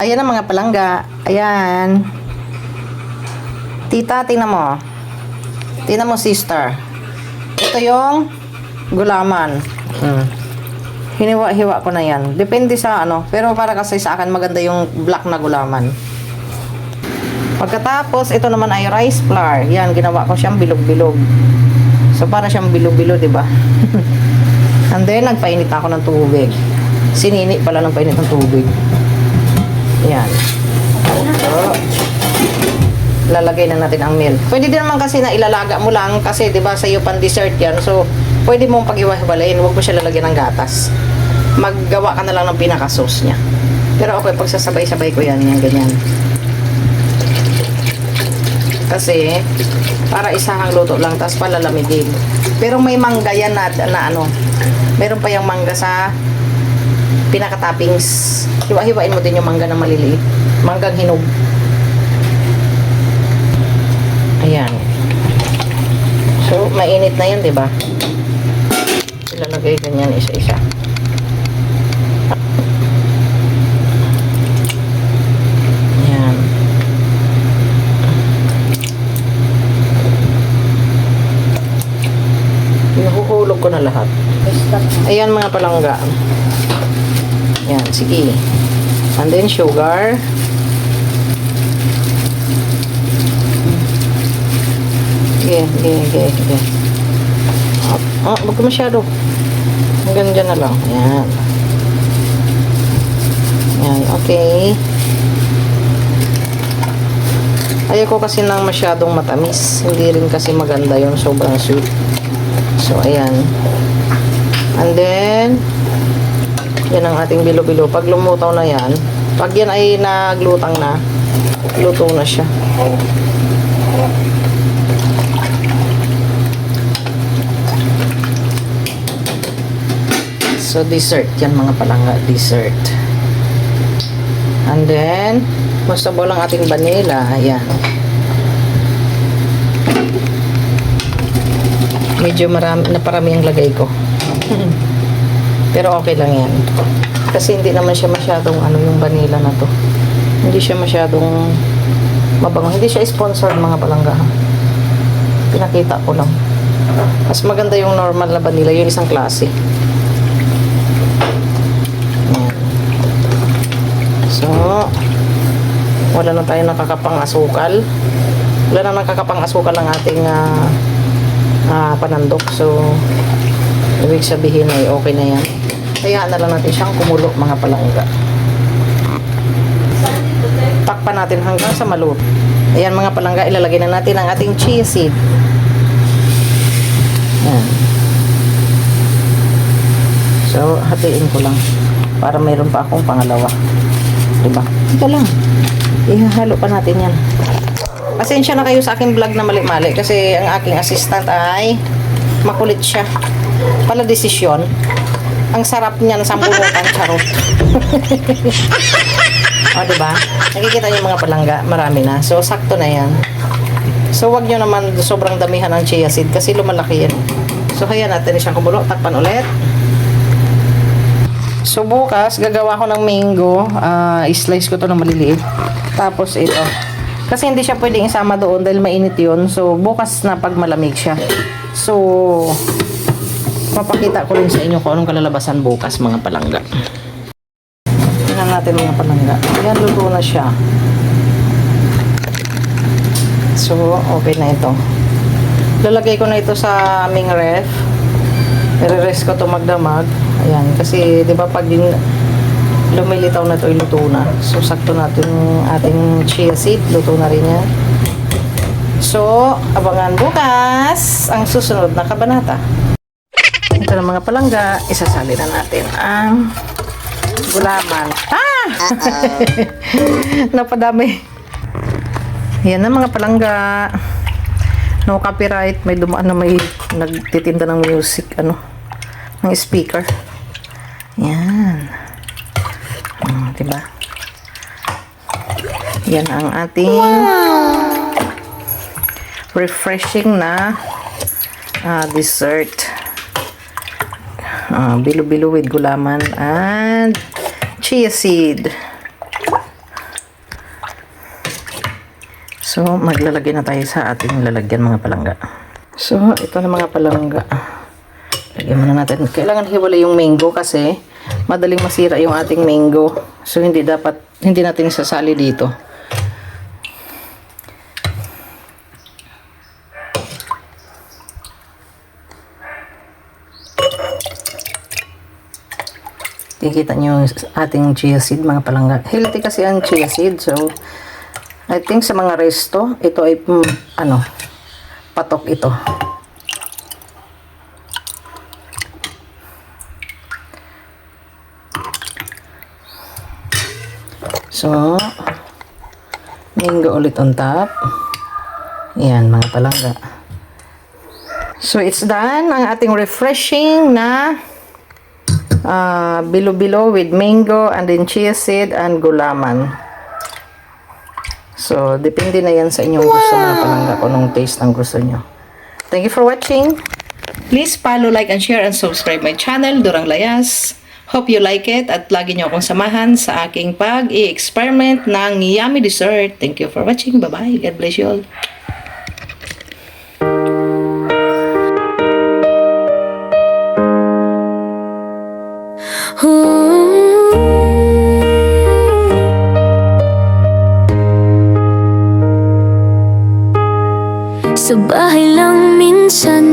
Ayan ang mga palangga. Ayan. Tita, tingnan mo. Tingnan mo, sister. Ito yung gulaman. Hiniwa-hiwa ko na yan. Depende sa ano. Pero para kasi sa akin maganda yung black na gulaman. Pagkatapos, ito naman ay rice flour. Yan, ginawa ko siyang bilog-bilog. So, para siyang bilog-bilog, diba? And then, nagpainit ako ng tubig. Sinini pala ng painit ng tubig. Yan. So, lalagay na natin ang milk. Pwede din naman kasi na ilalaga mo lang kasi 'di ba sa iyo pan dessert 'yan. So, pwede mong pag-iwa-hiwalayin, huwag mo siya lalagyan ng gatas. Maggawa ka na lang ng pinaka-sauce niya. Pero okay, pagsasabay-sabay ko 'yan, ganyan. Kasi para isahang luto lang tapos palalamigin. Pero may mangga yan na ano. Meron pa yung mangga sa pinaka-toppings. Hiwa-hiwain mo din yung mangga na maliliit. Manggang hinog. Ayan. So, mainit na yan, diba? Ilalagay ganyan isa-isa. Ayan. Hinuhulog ko na lahat. Ayan mga palangga. Ayan, sige. And then sugar. Okay. Wag ko masyado. Hanggang dyan na lang. Ayan. Ayan, okay. Ayoko kasi ng masyadong matamis. Hindi rin kasi maganda yung sobrang sweet. So, ayan. And then, yan ang ating bilo-bilo. Pag lumutaw na yan, pag yan ay naglutang na, luto na siya. So, dessert. Yan mga palangga. Dessert. And then, masabaw lang ating vanilla. Ayan. Medyo naparami ang lagay ko. Pero okay lang yan. Kasi hindi naman siya masyadong ano yung vanilla na to. Hindi siya masyadong mabango. Hindi siya sponsored mga palangga. Pinakita ko lang. Mas maganda yung normal na vanilla. Yung isang klase. So, wala na tayo nakakapang asukal. Wala na nakakapang asukal ang ating panandok. So, ibig sabihin ay okay na yan. Kaya na lang natin siyang kumulo mga palangga. Takpan natin hanggang sa maluto. Ayan mga palangga, ilalagay na natin ang ating chia seed. Ayan. So, hatiin ko lang para mayroon pa akong pangalawa. Diba? Ito lang. Ihahalo pa natin yan. Pasensya na kayo sa aking vlog na mali-mali kasi ang aking assistant ay makulit siya. Pala desisyon. Ang sarap niyan sa bunutan, charot. O, diba? Nakikita niyo mga palangga, marami na. So, sakto na yan. So, wag nyo naman sobrang damihan ng chia seed kasi lumalaki yan. So, hayaan natin siyang kumulo. Takpan ulit. So, bukas, gagawa ko ng mango. I-slice ko to ng maliliit. Tapos, ito. Kasi hindi siya pwedeng isama doon dahil mainit yun. So, bukas na pag malamig siya. So, papakita ko rin sa inyo kung anong kalalabasan bukas, mga palangga. Tingnan natin mga palangga. Ayan, luto na siya. So, okay na ito. Lalagay ko na ito sa aming ref. I-rest ko ito magdamag. Ayan, kasi 'di ba pag lumilitaw na ito, luto na. So sakto natin yung ating chia seed, luto na rin yan. So, abangan bukas ang susunod na kabanata. Ito na mga palangga, isasali na natin ang gulaman. Napadami. Yan na mga palangga. No copyright, may dumaan na may nagtitinda ng music, ng speaker. Yan. Diba? Yan ang ating refreshing na dessert. Bilo-bilo with gulaman and chia seed. So, maglalagay na tayo sa ating lalagyan mga palangga. So, ito na mga palangga. Lagyan muna natin. Kailangan hiwalay yung mango kasi madaling masira yung ating mango. So, hindi natin sasali dito. Kikita nyo yung ating chia seed mga palangga. Healthy kasi ang chia seed. So, I think sa mga resto, ito ay patok ito. So, mango ulit on top. Yan mga palangga. So, it's done ang ating refreshing na bilo-bilo with mango and then chia seed and gulaman. So, depende na yan sa inyong gusto mga palangga kung anong taste ang gusto nyo. Thank you for watching. Please follow, like, and share and subscribe my channel, Durang Layas. Hope you like it at lagi nyo akong samahan sa aking pag-i-experiment ng yummy dessert. Thank you for watching. Bye-bye. God bless you all. Sa bahay lang minsan